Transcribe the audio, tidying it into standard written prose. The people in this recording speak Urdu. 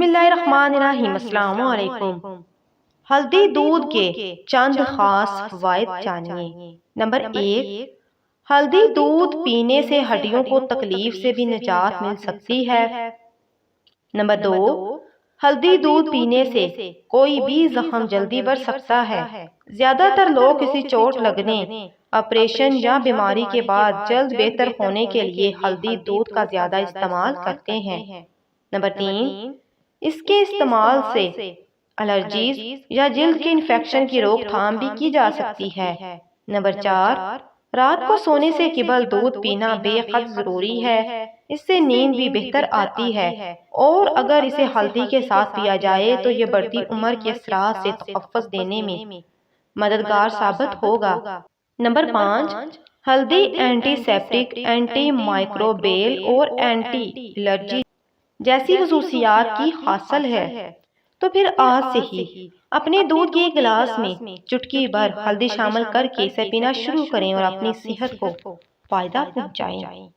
اللہ الرحمن الرحیم۔ السلام علیکم۔ ہلدی دودھ کے چند خاص فوائد جانیے۔ نمبر 1، ہلدی دودھ پینے سے ہڈیوں کو تکلیف سے بھی نجات مل سکتی ہے۔ نمبر 2، ہلدی دودھ پینے سے کوئی بھی زخم جلدی بڑھ سکتا ہے۔ زیادہ تر لوگ کسی چوٹ لگنے، آپریشن یا بیماری کے بعد جلد بہتر ہونے کے لیے ہلدی دودھ کا زیادہ استعمال کرتے ہیں۔ نمبر 3، اس کے استعمال سے الرجیز یا جلد کے انفیکشن کی روک تھام بھی کی جا سکتی ہے۔ نمبر 4، رات کو سونے سے قبل دودھ پینا بے حد ضروری ہے۔ اس سے نیند بھی بہتر آتی ہے، اور اگر اسے ہلدی کے ساتھ پیا جائے تو یہ بڑھتی عمر کے اثرات سے تحفظ دینے میں مددگار ثابت ہوگا۔ نمبر 5، ہلدی اینٹی سیپٹک، اینٹی مائکروبیل اور اینٹی الرجی جیسی خصوصیات کی حاصل ہے۔ تو پھر آج سے ہی اپنے دودھ کے گلاس میں چٹکی بھر ہلدی شامل کر کے اسے پینا شروع کریں اور اپنی صحت کو فائدہ پہنچائیں۔